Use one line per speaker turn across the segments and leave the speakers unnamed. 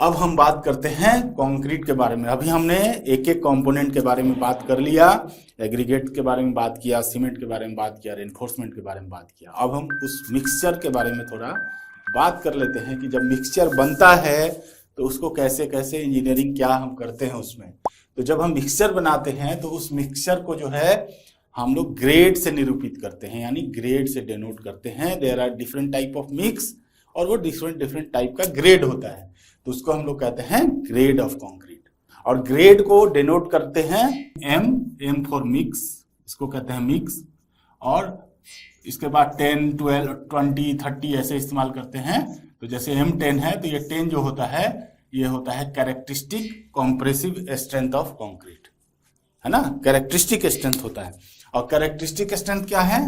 अब हम बात करते हैं कंक्रीट के बारे में। अभी हमने एक एक कंपोनेंट के बारे में बात कर लिया, एग्रीगेट के बारे में बात किया, सीमेंट के बारे में बात किया, रेनफोर्समेंट के बारे में बात किया। अब हम उस मिक्सचर के बारे में थोड़ा बात कर लेते हैं कि जब मिक्सचर बनता है तो उसको कैसे कैसे इंजीनियरिंग क्या हम करते हैं उसमें। तो जब हम मिक्सचर बनाते हैं तो उस मिक्सचर को जो है हम लोग ग्रेड से निरूपित करते हैं, यानी ग्रेड से डेनोट करते हैं। There are different type of mix और वो डिफरेंट डिफरेंट टाइप का ग्रेड होता है, तो उसको हम लोग कहते हैं ग्रेड ऑफ कंक्रीट। और ग्रेड को डेनोट करते हैं एम फॉर मिक्स, इसको कहते हैं मिक्स। और इसके बाद 10, 12, 20, 30 ऐसे इस्तेमाल करते हैं। तो जैसे M10 है तो ये 10 जो होता है ये होता है characteristic compressive strength of concrete, है ना, कैरेक्टरिस्टिक स्ट्रेंथ होता है। और कैरेक्टरिस्टिक स्ट्रेंथ क्या है?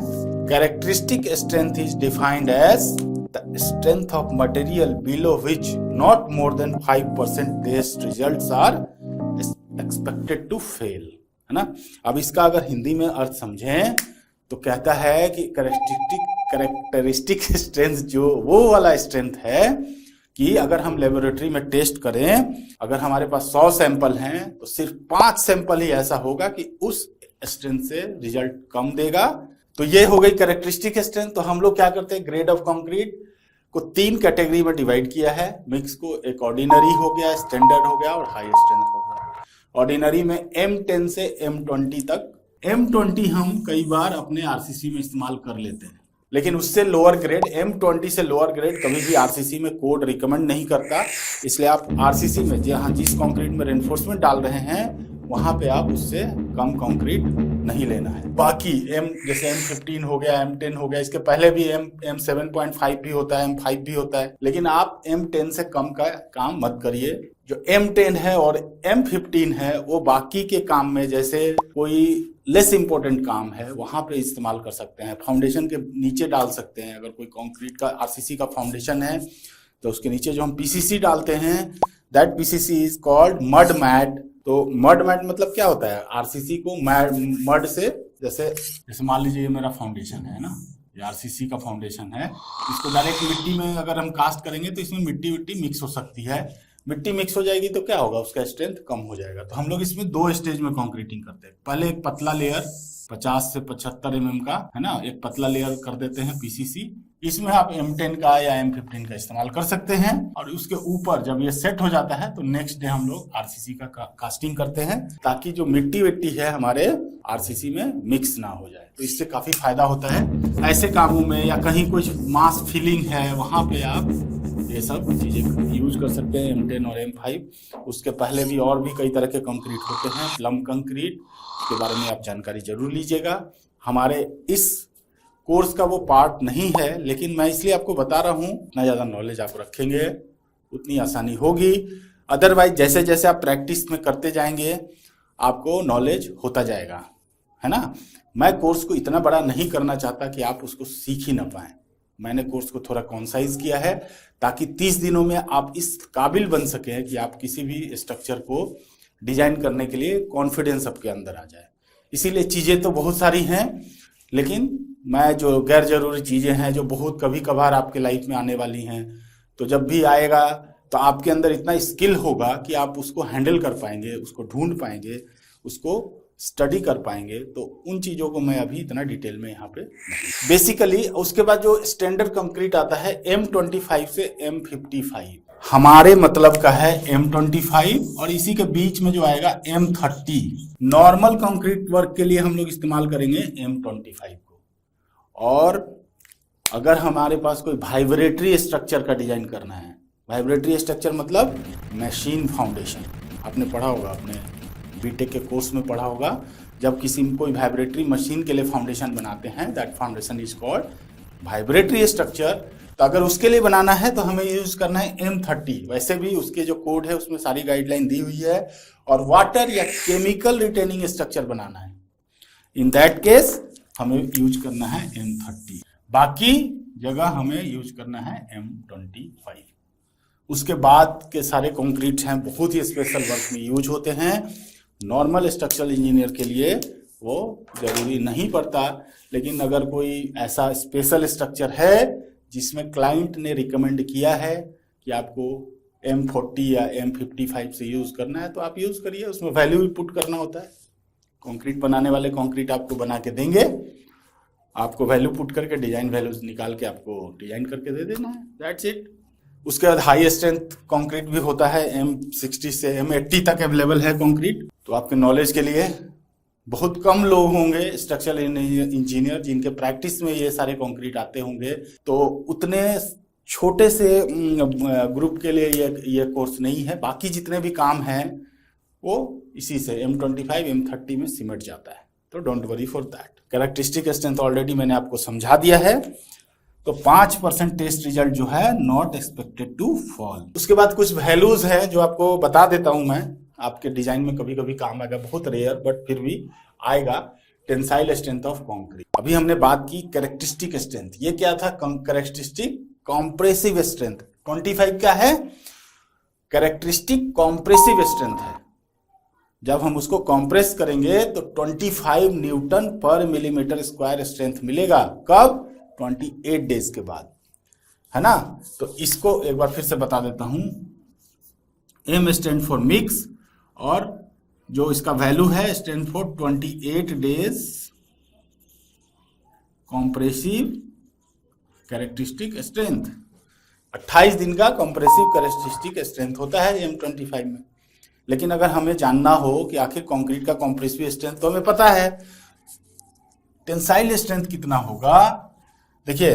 Characteristic strength is defined as the strength of material below which not more than 5% test results are expected to fail, है ना। अब इसका अगर हिंदी में अर्थ समझें तो कहता है कि कैरेक्टरिस्टिक स्ट्रेंथ जो वो वाला स्ट्रेंथ है कि अगर हम लेबोरेटरी में टेस्ट करें, अगर हमारे पास 100 सैंपल हैं तो सिर्फ 5 सैंपल ही ऐसा होगा कि उस स्ट्रेंथ से रिजल्ट कम देगा। तो ये हो गई कैरेक्टरिस्टिक स्ट्रेंथ। तो हम लोग क्या करते हैं, ग्रेड ऑफ कंक्रीट को 3 कैटेगरी में डिवाइड किया है। मिक्स को एक ऑर्डिनरी हो गया, स्टैंडर्ड हो गया और हाई स्ट्रेंथ हो गया। ऑर्डिनरी में M10 से M20 तक। M20 हम कई बार अपने आरसीसी में इस्तेमाल कर लेते हैं, लेकिन उससे लोअर ग्रेड, M20 से लोअर ग्रेड कभी भी आरसीसी में कोड रिकमेंड नहीं करता। इसलिए आप आरसीसी में जहाँ जिस कंक्रीट में रेनफोर्समेंट डाल रहे हैं वहां पे आप उससे कम कंक्रीट नहीं लेना है। बाकी जैसे M15 हो गया, M10 हो गया, इसके पहले भी M7.5 भी होता है, M5 भी होता है, लेकिन आप M10 से कम का काम मत करिए। जो M10 है और M15 है वो बाकी के काम में, जैसे कोई लेस इंपॉर्टेंट काम है वहां पे इस्तेमाल कर सकते हैं। फाउंडेशन के नीचे डाल सकते हैं। अगर कोई कंक्रीट का आरसीसी का फाउंडेशन है तो उसके नीचे जो हम पीसीसी डालते हैं, that PCC is called mud mat. तो मड मैट मतलब क्या होता है, आरसीसी को मड से, जैसे मान लीजिए ये मेरा फाउंडेशन है ना, ये आरसीसी का फाउंडेशन है, इसको डायरेक्ट मिट्टी में अगर हम कास्ट करेंगे तो इसमें मिट्टी मिक्स हो सकती है। मिट्टी मिक्स हो जाएगी तो क्या होगा, उसका स्ट्रेंथ कम हो जाएगा। तो हम लोग इसमें 2 स्टेज में कंक्रीटिंग करते हैं। पहले एक पतला लेयर 50 से 75 mm का, है ना, एक पतला लेयर कर देते हैं पीसीसी। इसमें आप M10 का या M15 का इस्तेमाल कर सकते हैं। और उसके ऊपर जब ये सेट हो जाता है तो नेक्स्ट डे हम लोग आरसीसी का कास्टिंग करते हैं, ताकि जो मिट्टी है हमारे आरसीसी में मिक्स ना हो जाए। तो इससे काफी फायदा होता है ऐसे कामों में, या कहीं कुछ मास फिलिंग है वहां पे आप ये सब चीजें यूज कर सकते हैं, M10 और M5। उसके पहले भी और भी कई तरह के कंक्रीट होते हैं, प्लम कंक्रीट, उसके बारे में आप जानकारी जरूर लीजिएगा। हमारे इस कोर्स का वो पार्ट नहीं है, लेकिन मैं इसलिए आपको बता रहा हूँ, इतना ज़्यादा नॉलेज आप रखेंगे उतनी आसानी होगी। अदरवाइज जैसे जैसे आप प्रैक्टिस में करते जाएंगे आपको नॉलेज होता जाएगा, है ना। मैं कोर्स को इतना बड़ा नहीं करना चाहता कि आप उसको सीख ही ना पाएं। मैंने कोर्स को थोड़ा कॉन्साइज किया है ताकि 30 दिनों में आप इस काबिल बन सकें कि आप किसी भी स्ट्रक्चर को डिजाइन करने के लिए कॉन्फिडेंस आपके अंदर आ जाए। इसीलिए चीज़ें तो बहुत सारी हैं, लेकिन मैं जो गैर जरूरी चीज़ें हैं जो बहुत कभी कभार आपके लाइफ में आने वाली हैं, तो जब भी आएगा तो आपके अंदर इतना स्किल होगा कि आप उसको हैंडल कर पाएंगे, उसको ढूंढ पाएंगे, उसको स्टडी कर पाएंगे। तो उन चीज़ों को मैं अभी इतना डिटेल में यहाँ पे बेसिकली। उसके बाद जो स्टैंडर्ड कंक्रीट आता है M25 से M55, हमारे मतलब का है M25, और इसी के बीच में जो आएगा M30। नॉर्मल कंक्रीट वर्क के लिए हम लोग इस्तेमाल करेंगे M25 को। और अगर हमारे पास कोई वाइब्रेटरी स्ट्रक्चर का डिजाइन करना है, वाइब्रेटरी स्ट्रक्चर मतलब मशीन फाउंडेशन, आपने पढ़ा होगा, अपने बीटेक के कोर्स में पढ़ा होगा, जब कोई वाइब्रेटरी मशीन के लिए फाउंडेशन बनाते हैं, that foundation is called vibratory structure. तो अगर उसके लिए बनाना है तो हमें यूज करना है M30। वैसे भी उसके जो कोड है उसमें सारी गाइडलाइन दी हुई है। और वाटर या केमिकल रिटेनिंग स्ट्रक्चर बनाना है, इन दैट केस हमें यूज करना है M30। बाकी जगह हमें यूज करना है M25। उसके बाद के सारे कंक्रीट हैं बहुत ही स्पेशल वर्क में यूज होते हैं। नॉर्मल स्ट्रक्चरल इंजीनियर के लिए वो जरूरी नहीं पड़ता, लेकिन अगर कोई ऐसा स्पेशल स्ट्रक्चर है जिसमें क्लाइंट ने रिकमेंड किया है कि आपको M40 या M55 से यूज करना है तो आप यूज करिए, उसमें वैल्यू भी पुट करना होता है। कंक्रीट बनाने वाले कंक्रीट आपको बना के देंगे, आपको वैल्यू पुट करके डिजाइन वैल्यूज निकाल के आपको डिजाइन करके दे देना है, दैट्स इट। उसके बाद हाई स्ट्रेंथ कंक्रीट भी होता है, M60 से M80 तक अवेलेबल है कंक्रीट। तो आपके नॉलेज के लिए बहुत कम लोग होंगे स्ट्रक्चरल इंजीनियर जिनके प्रैक्टिस में ये सारे कंक्रीट आते होंगे, तो उतने छोटे से ग्रुप के लिए ये कोर्स नहीं है। बाकी जितने भी काम हैं वो इसी से M25 M30 में सिमट जाता है, तो don't worry for that. Characteristic strength already मैंने आपको समझा दिया है। तो 5% टेस्ट रिजल्ट जो है नॉट एक्सपेक्टेड टू फॉल। उसके बाद कुछ वैल्यूज है जो आपको बता देता हूं मैं, आपके डिजाइन में कभी कभी काम आएगा, बहुत रेयर बट फिर भी आएगा। टेंसाइल स्ट्रेंथ ऑफ कंक्रीट, अभी हमने बात की कैरेक्टरिस्टिक स्ट्रेंथ, ये क्या था? Characteristic compressive strength. 25 क्या है? कैरेक्टरिस्टिक कॉम्प्रेसिव स्ट्रेंथ है। जब हम उसको कॉम्प्रेस करेंगे तो 25 Newton per millimetre square strength मिलेगा। कब? 28 डेज के बाद, है ना। तो इसको एक बार फिर से बता देता हूं। M स्टैंड फॉर मिक्स, और जो इसका वैल्यू है stand for 28 days compressive characteristic strength. 28 दिन का कॉम्प्रेसिव कैरेक्टरिस्टिक स्ट्रेंथ होता है M25 में। लेकिन अगर हमें जानना हो कि आखिर कंक्रीट का कॉम्प्रेसिव स्ट्रेंथ, तो हमें पता है टेंसाइल स्ट्रेंथ कितना होगा। देखिए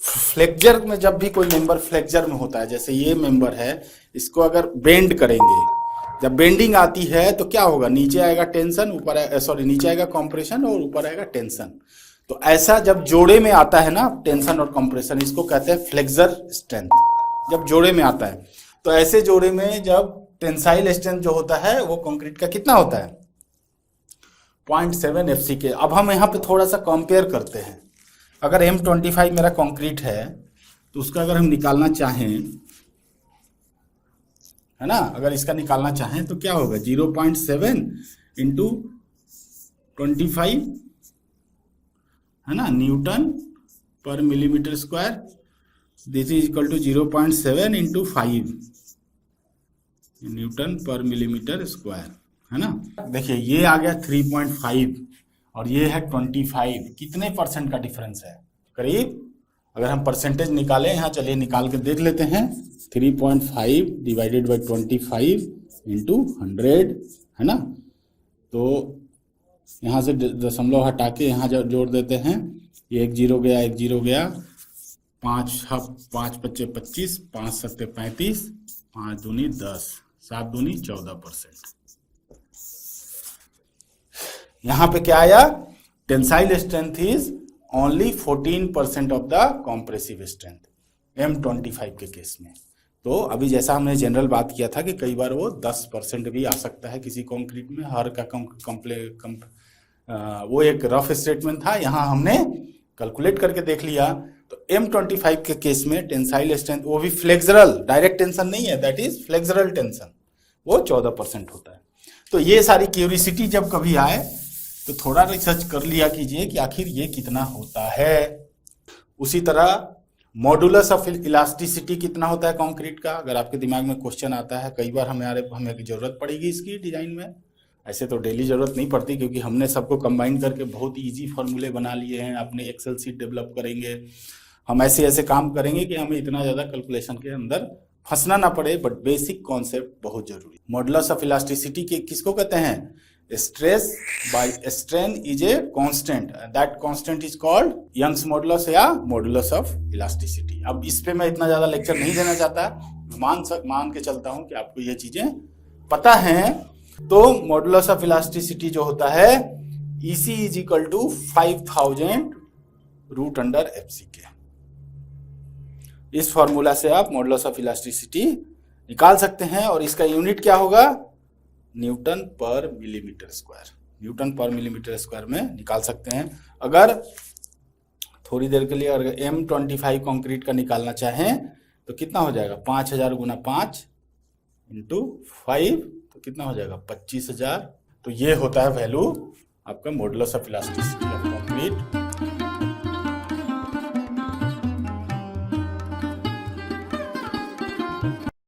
फ्लेक्चर में जब भी कोई मेंबर फ्लेक्चर में होता है, जैसे ये मेंबर है, इसको अगर बेंड करेंगे, जब बेंडिंग आती है तो क्या होगा? नीचे आएगा टेंशन, ऊपर नीचे आएगा कंप्रेशन और ऊपर आएगा टेंशन। तो ऐसा जब जोड़े में आता है ना टेंशन और कंप्रेशन, इसको कहते हैं फ्लेक्सर स्ट्रेंथ, जब जोड़े में आता है। तो ऐसे जोड़े में जब टेंसाइल स्ट्रेंथ जो होता है वो कंक्रीट का कितना होता है? 0.7 FCK। अब हम यहाँ पे थोड़ा सा कंपेयर करते हैं। अगर M25 मेरा कंक्रीट है तो उसका अगर हम निकालना चाहें, है ना, अगर इसका निकालना चाहें तो क्या होगा? 0.7 इंटू 25, है ना, newton per millimetre square, this is equal to 0.7 into 5 newton per millimetre square, है ना। देखिए ये आ गया 3.5 और ये है 25। कितने परसेंट का डिफरेंस है? करीब, अगर हम परसेंटेज निकालें यहाँ, चलिए निकाल के देख लेते हैं। 3.5 डिवाइडेड बाई 25 इंटू 100, है ना। तो यहाँ से दशमलव हटा के यहाँ जोड़ देते हैं। ये 1 0 गया, 1 0 गया, 5 5 25, 5 7 35, 5 दूनी 10, 7 दूनी 14%। यहाँ पे क्या आया? Tensile strength is only 14% of the compressive strength M25 के केस में। तो अभी जैसा हमने जनरल बात किया था कि कई बार वो 10% भी आ सकता है किसी कंक्रीट में, हर का वो एक रफ स्टेटमेंट था, यहाँ हमने कैलकुलेट करके देख लिया। तो M25 के केस में टेंसाइल स्ट्रेंथ, वो भी फ्लेक्सरल, डायरेक्ट टेंशन नहीं है, दैट इज फ्लेक्सरल टेंशन, वो 14% होता है। तो ये सारी क्यूरियोसिटी जब कभी आए तो थोड़ा रिसर्च कर लिया कीजिए कि आखिर ये कितना होता है। उसी तरह मॉडुलस ऑफ इलास्टिसिटी कितना होता है कंक्रीट का, अगर आपके दिमाग में क्वेश्चन आता है, कई बार हमें जरूरत पड़ेगी इसकी डिजाइन में। ऐसे तो डेली जरूरत नहीं पड़ती क्योंकि हमने सबको कंबाइन करके बहुत इजी फॉर्मूले बना लिए हैं, अपने एक्सेल शीट डेवलप करेंगे, हम ऐसे काम करेंगे कि हमें इतना ज़्यादा कैलकुलेशन के अंदर फंसना ना पड़े, बट बेसिक कॉन्सेप्ट बहुत जरूरी। मॉडुलस ऑफ इलास्टिसिटी के किसको कहते हैं? Stress by strain is a constant, that constant is called Young's modulus या मॉडुलस ऑफ इलास्टिसिटी। अब इस पे मैं इतना ज्यादा लेक्चर नहीं देना चाहता, मान के चलता हूं कि आपको ये चीजें पता हैं। तो मॉडुलस ऑफ इलास्टिसिटी जो होता है EC is equal to 5000 root under FCK। इस फॉर्मूला से आप मॉडुलस ऑफ इलास्टिसिटी निकाल सकते हैं और इसका यूनिट क्या होगा? Newton per millimetre square. Newton per millimetre square में निकाल सकते हैं। अगर थोड़ी देर के लिए अगर M25 कंक्रीट का निकालना चाहें तो कितना हो जाएगा? 5000 गुना 5 इंटू 5, तो कितना हो जाएगा? 25000। तो ये होता है वैल्यू आपका modulus of elasticity of concrete.